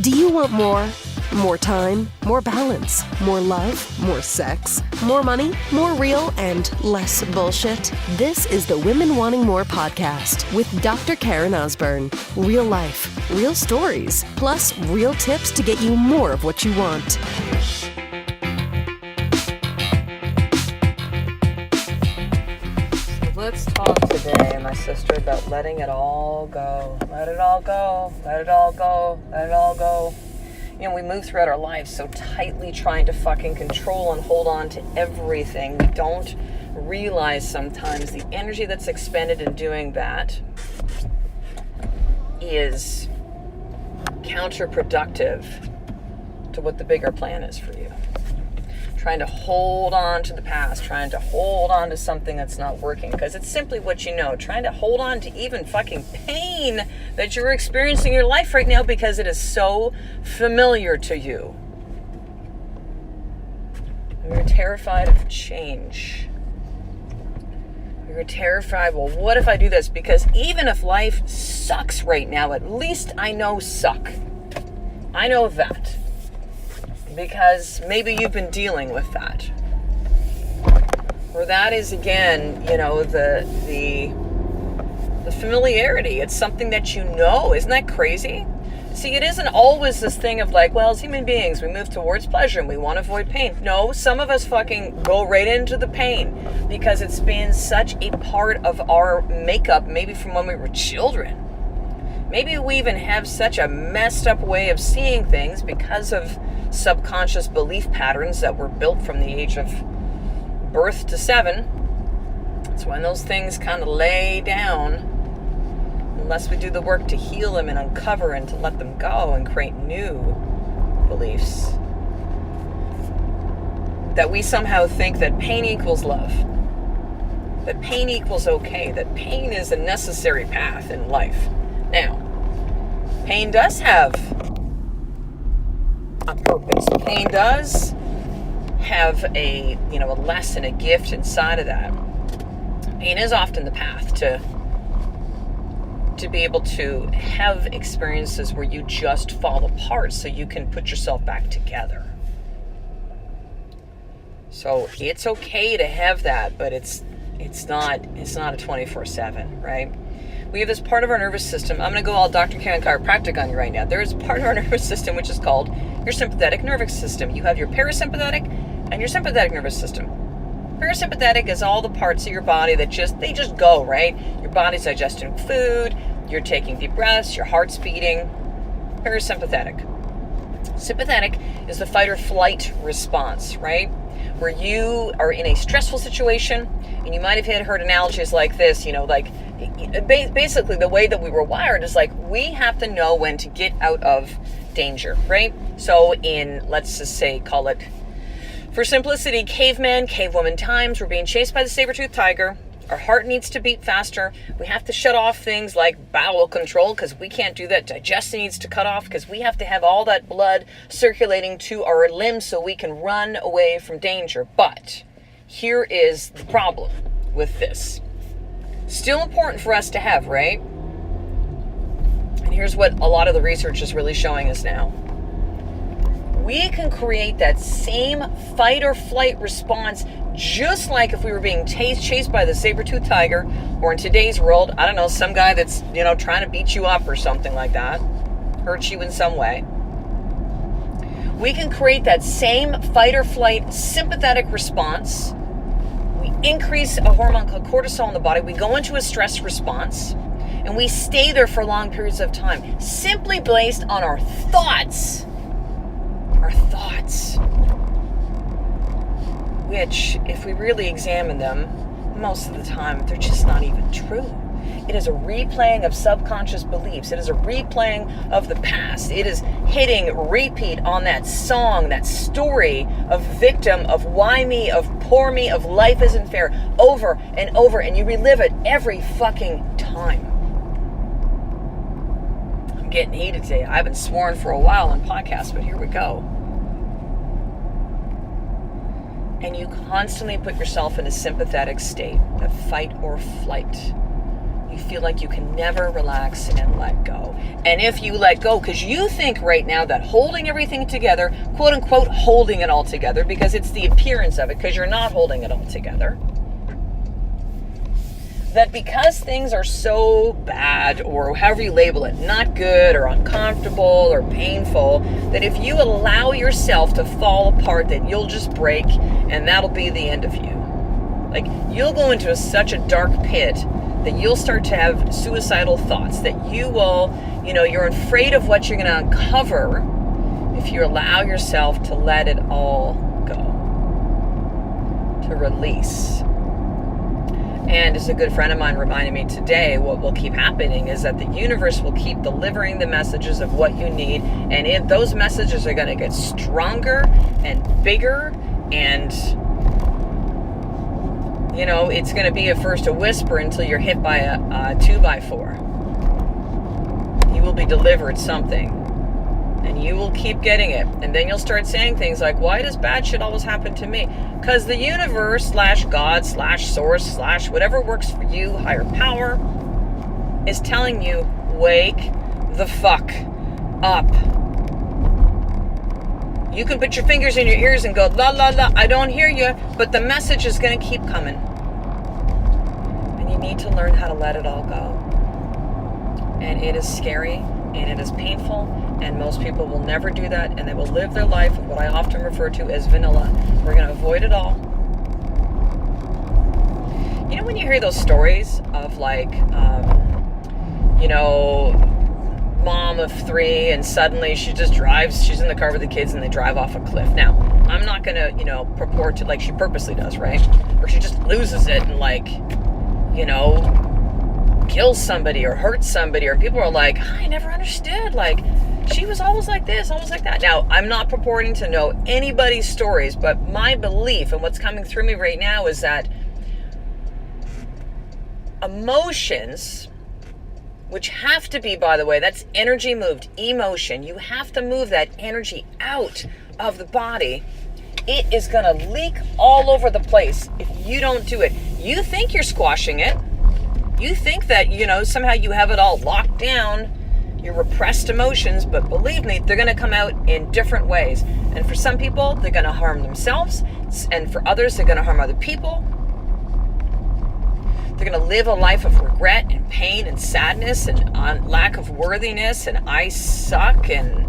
Do you want more? More time, more balance, more love, more sex, more money, more real, and less bullshit? This is the Women Wanting More podcast with Dr. Karen Osborne. Real life, real stories, plus real tips to get you more of what you want. Let's talk today, my sister, about letting it all go. Let it all go. Let it all go. Let it all go. You know, we move throughout our lives so tightly trying to fucking control and hold on to everything. We don't realize sometimes the energy that's expended in doing that is counterproductive to what the bigger plan is for you. Trying to hold on to the past, trying to hold on to something that's not working, because it's simply what you know. Trying to hold on to even fucking pain that you're experiencing in your life right now because it is so familiar to you. You're terrified of change. You're terrified, well, what if I do this? Because even if life sucks right now, at least I know suck. I know that. Because maybe you've been dealing with that. Or that is, again, you know, the familiarity. It's something that you know. Isn't that crazy? See, it isn't always this thing of like, well, as human beings, we move towards pleasure and we want to avoid pain. No, some of us fucking go right into the pain because it's been such a part of our makeup, maybe from when we were children. Maybe we even have such a messed up way of seeing things because of subconscious belief patterns that were built from the age of birth to 7. It's when those things kind of lay down, unless we do the work to heal them and uncover and to let them go and create new beliefs, that we somehow think that pain equals love, that pain equals okay, that pain is a necessary path in life. Now, pain does have a purpose. Pain does have a lesson, a gift inside of that. Pain is often the path to be able to have experiences where you just fall apart so you can put yourself back together. So it's okay to have that, but it's not a 24/7, right? We have this part of our nervous system. I'm going to go all Dr. Karen chiropractic on you right now. There is part of our nervous system which is called your sympathetic nervous system. You have your parasympathetic and your sympathetic nervous system. Parasympathetic is all the parts of your body that just go, right? Your body's digesting food, you're taking deep breaths, your heart's beating. Parasympathetic. Sympathetic is the fight or flight response, right? Where you are in a stressful situation, and you might have heard analogies like this, basically the way that we were wired is like, we have to know when to get out of danger, right? So in, let's just say, call it, for simplicity, caveman, cavewoman times, we're being chased by the saber-toothed tiger. Our heart needs to beat faster. We have to shut off things like bowel control because we can't do that. Digestion needs to cut off because we have to have all that blood circulating to our limbs so we can run away from danger. But here is the problem with this. Still important for us to have, right? And here's what a lot of the research is really showing us now. We can create that same fight or flight response just like if we were being chased by the saber-toothed tiger, or in today's world, I don't know, some guy that's, trying to beat you up or something like that, hurt you in some way. We can create that same fight or flight sympathetic response. We increase a hormone called cortisol in the body. We go into a stress response, and we stay there for long periods of time, simply based on our thoughts. Our thoughts. Which, if we really examine them, most of the time, they're just not even true. It is a replaying of subconscious beliefs. It is a replaying of the past. It is hitting repeat on that song, that story of victim, of why me, of poor me, of life isn't fair, over and over, and you relive it every fucking time. I'm getting heated today. I haven't sworn for a while on podcasts, but here we go. And you constantly put yourself in a sympathetic state, a fight or flight. you feel like you can never relax and let go. And if you let go, because you think right now that holding everything together, quote unquote, holding it all together, because it's the appearance of it, because you're not holding it all together, that because things are so bad, or however you label it, not good or uncomfortable or painful, that if you allow yourself to fall apart, that you'll just break and that'll be the end of you. Like, you'll go into such a dark pit that you'll start to have suicidal thoughts, that you will, you're afraid of what you're going to uncover if you allow yourself to let it all go, to release. And as a good friend of mine reminded me today, what will keep happening is that the universe will keep delivering the messages of what you need. And if those messages are going to get stronger and bigger, and, it's going to be at first a whisper until you're hit by a 2x4. You will be delivered something. And you will keep getting it. And then you'll start saying things like, why does bad shit always happen to me? Because the universe /God /source / whatever works for you, higher power, is telling you, wake the fuck up. You can put your fingers in your ears and go, la la la, I don't hear you, but the message is going to keep coming. And you need to learn how to let it all go. And it is scary, and it is painful, and most people will never do that, and they will live their life with what I often refer to as vanilla. We're going to avoid it all. When you hear those stories of mom of 3, and suddenly she just drives, she's in the car with the kids and they drive off a cliff. Now, I'm not going to, purport to, she purposely does, right? Or she just loses it and kills somebody or hurts somebody, or people are like, I never understood, she was always like this, always like that. Now, I'm not purporting to know anybody's stories, but my belief and what's coming through me right now is that emotions, which have to be, by the way, that's energy moved, emotion, you have to move that energy out of the body. It is going to leak all over the place if you don't do it. You think you're squashing it. You think that, somehow you have it all locked down, your repressed emotions, but believe me, they're going to come out in different ways. And for some people, they're going to harm themselves, and for others, they're going to harm other people. They're going to live a life of regret and pain and sadness and lack of worthiness and I suck, and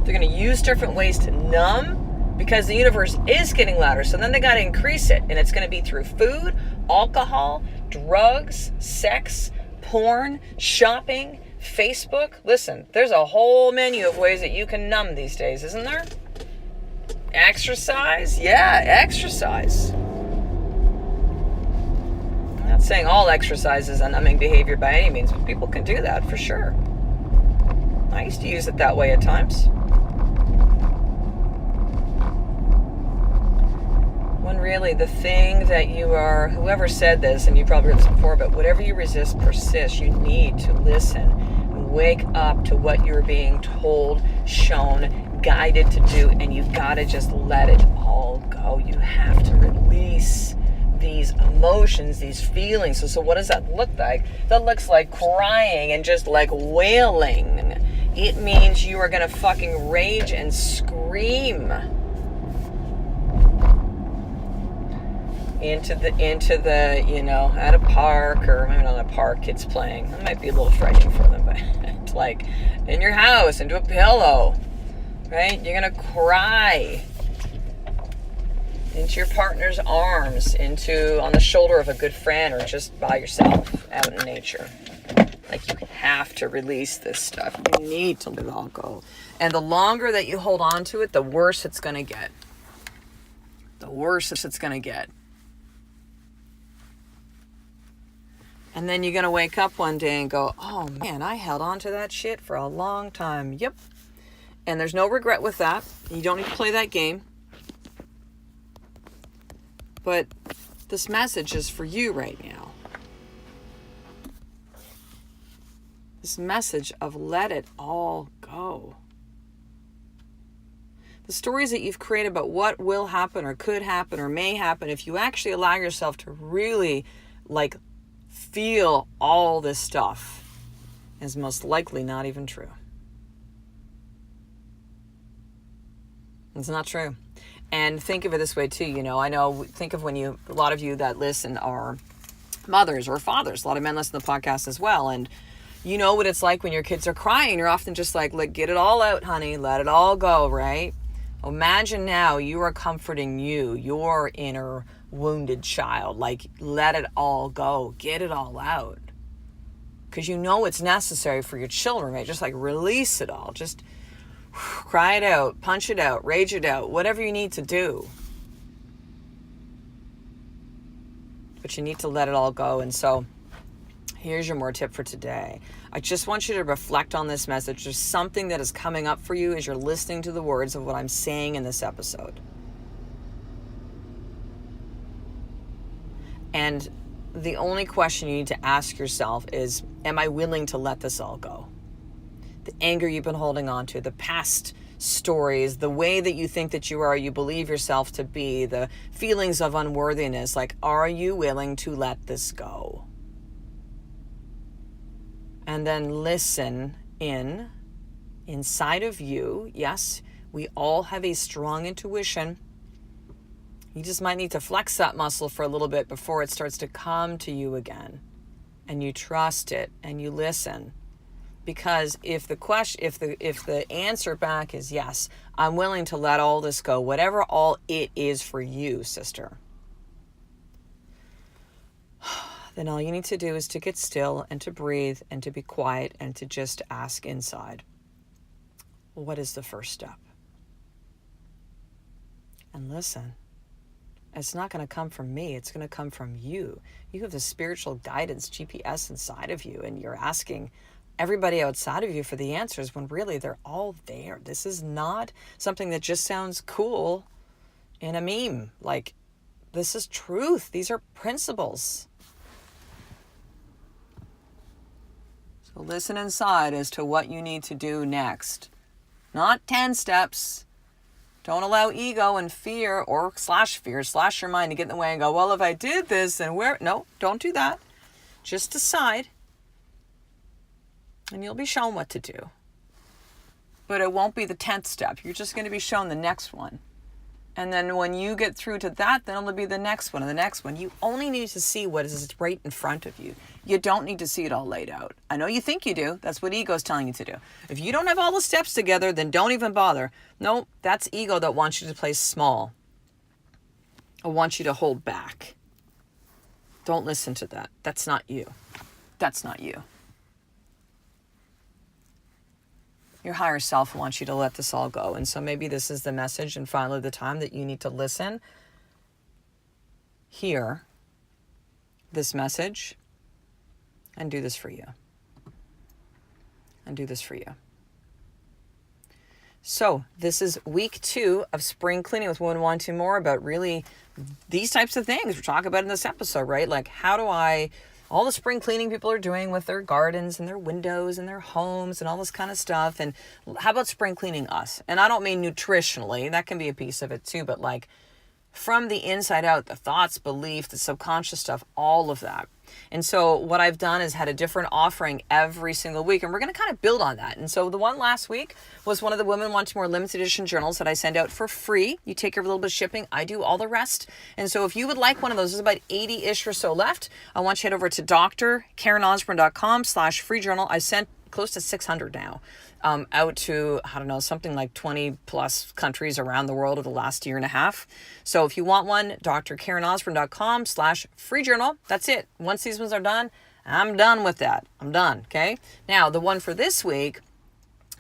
they're going to use different ways to numb, because the universe is getting louder. So then they got to increase it. And it's going to be through food, alcohol, drugs, sex, porn, shopping, Facebook. Listen, there's a whole menu of ways that you can numb these days, isn't there? Exercise? Yeah, exercise. I'm not saying all exercise is a numbing behavior by any means, but people can do that for sure. I used to use it that way at times. When really the thing that you are, whoever said this, and you probably heard this before, but whatever you resist persists. You need to listen and wake up to what you're being told, shown, guided to do, and you've got to just let it all go. You have to release these emotions, these feelings. So what does that look like? That looks like crying and just wailing. It means you are going to fucking rage and scream into the at a park, or maybe not a park, kids playing. That might be a little frightening for them, but in your house, into a pillow, right? You're going to cry into your partner's arms, on the shoulder of a good friend, or just by yourself out in nature. You have to release this stuff. You need to let it all go. And the longer that you hold on to it, the worse it's going to get. The worse it's going to get. And then you're going to wake up one day and go, oh man, I held on to that shit for a long time. Yep. And there's no regret with that. You don't need to play that game. But this message is for you right now. This message of let it all go. The stories that you've created about what will happen or could happen or may happen, if you actually allow yourself to really feel all this stuff is most likely not even true. It's not true. And think of it this way too, I know, think of when a lot of you that listen are mothers or fathers. A lot of men listen to the podcast as well. And you know what it's like when your kids are crying. You're often just like, get it all out, honey. Let it all go, right? Imagine now you are comforting your inner wounded child. Like, let it all go. Get it all out. Because you know it's necessary for your children, right? Just like release it all. Just cry it out, punch it out, rage it out, whatever you need to do. But you need to let it all go. And so here's your more tip for today. I just want you to reflect on this message. There's something that is coming up for you as you're listening to the words of what I'm saying in this episode. And the only question you need to ask yourself is, am I willing to let this all go? The anger you've been holding on to, the past stories, the way that you think that you believe yourself to be, the feelings of unworthiness, like, are you willing to let this go? And then listen inside of you. Yes, we all have a strong intuition. You just might need to flex that muscle for a little bit before it starts to come to you again. And you trust it and you listen. Because if the answer back is yes, I'm willing to let all this go, whatever all it is for you, sister, then all you need to do is to get still and to breathe and to be quiet and to just ask inside, what is the first step? And listen, it's not going to come from me. It's going to come from you. You have the spiritual guidance, GPS inside of you, and you're asking everybody outside of you for the answers when really they're all there. This is not something that just sounds cool in a meme. Like, this is truth. These are principles. So listen inside as to what you need to do next. Not 10 steps. Don't allow ego and fear or slash your mind to get in the way and go, well, if I did this, then where? No, don't do that. Just decide. And you'll be shown what to do. But it won't be the 10th step. You're just going to be shown the next one. And then when you get through to that, then it'll be the next one and the next one. You only need to see what is right in front of you. You don't need to see it all laid out. I know you think you do. That's what ego is telling you to do. If you don't have all the steps together, then don't even bother. No, that's ego that wants you to play small. Or wants you to hold back. Don't listen to that. That's not you. That's not you. Your higher self wants you to let this all go. And so maybe this is the message and finally the time that you need to listen, hear this message, and do this for you. And do this for you. So this is week 2 of spring cleaning with Women Wanting More, about really these types of things we're talking about in this episode, right? Like, how do all the spring cleaning people are doing with their gardens and their windows and their homes and all this kind of stuff. And how about spring cleaning us? And I don't mean nutritionally, that can be a piece of it too, but like from the inside out, the thoughts, belief, the subconscious stuff, all of that. And so what I've done is had a different offering every single week, and we're going to kind of build on that. And so the one last week was one of the Women Wanting More limited edition journals that I send out for free. You take care of a little bit of shipping. I do all the rest. And so if you would like one of those, there's about 80-ish or so left. I want you to head over to drkarenosborne.com/free journal. I sent close to 600 now. Out to, I don't know, something like 20 plus countries around the world over the last year and a half. So if you want one, drkarenosborne.com/free journal. That's it. Once these ones are done, I'm done with that. I'm done. Okay. Now the one for this week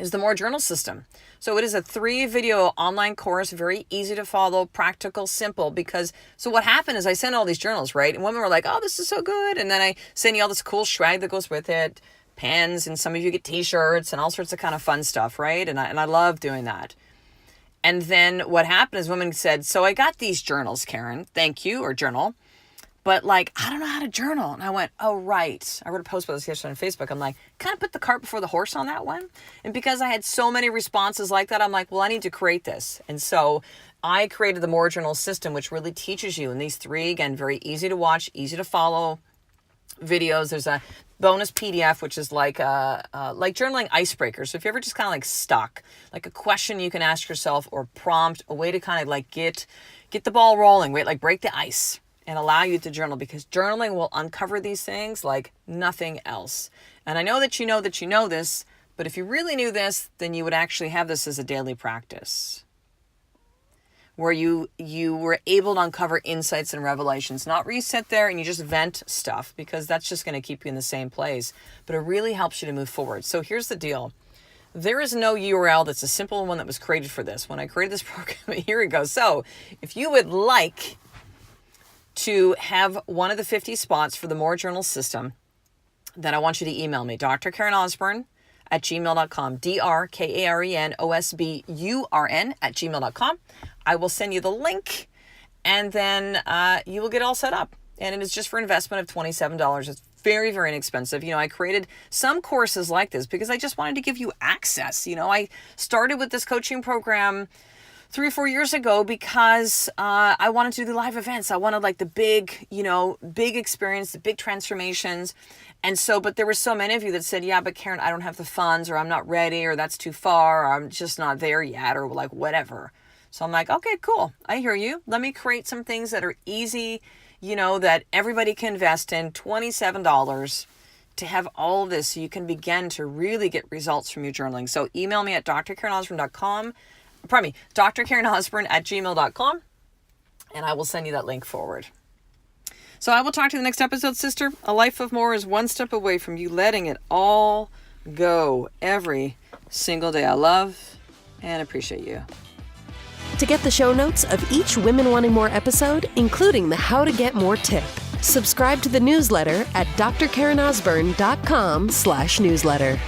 is the More Journal System. So it is a 3-video online course, very easy to follow, practical, simple, so what happened is I sent all these journals, right? And women were like, oh, this is so good. And then I send you all this cool swag that goes with it. Pens, and some of you get t-shirts and all sorts of kind of fun stuff, right? And I love doing that. And then what happened is women said, so I got these journals, Karen, thank you, or journal, but like, I don't know how to journal. And I went, oh, right. I wrote a post about this yesterday on Facebook. I'm like, kind of put the cart before the horse on that one. And because I had so many responses like that, I'm like, well, I need to create this. And so I created the More Journal System, which really teaches you in these 3, again, very easy to watch, easy to follow, videos. There's a bonus PDF, which is like journaling icebreaker. So if you're ever just kind of like stuck, like a question you can ask yourself or prompt, a way to kind of like get the ball rolling, right? Like break the ice and allow you to journal, because journaling will uncover these things like nothing else. And I know that you know this, but if you really knew this, then you would actually have this as a daily practice, where you were able to uncover insights and revelations, not where you sit there and you just vent stuff, because that's just going to keep you in the same place, but it really helps you to move forward. So here's the deal. There is no URL that's a simple one that was created for this. When I created this program a year ago. So if you would like to have one of the 50 spots for the More Journal system, then I want you to email me, drkarenosburn@gmail.com, drkarenosburn@gmail.com. I will send you the link, and then you will get all set up. And it is just for investment of $27. It's very, very inexpensive. I created some courses like this because I just wanted to give you access. I started with this coaching program 3 or 4 years ago because I wanted to do live events. I wanted like the big experience, the big transformations. And so, but there were so many of you that said, yeah, but Karen, I don't have the funds, or I'm not ready, or that's too far, or I'm just not there yet, or like whatever. So I'm like, okay, cool. I hear you. Let me create some things that are easy, that everybody can invest in. $27 to have all of this so you can begin to really get results from your journaling. So email me at drkarenosburn@gmail.com, and I will send you that link forward. So I will talk to you in the next episode, sister. A life of more is one step away from you letting it all go every single day. I love and appreciate you. To get the show notes of each Women Wanting More episode, including the How to Get More tip, subscribe to the newsletter at drkarenosburn.com/newsletter.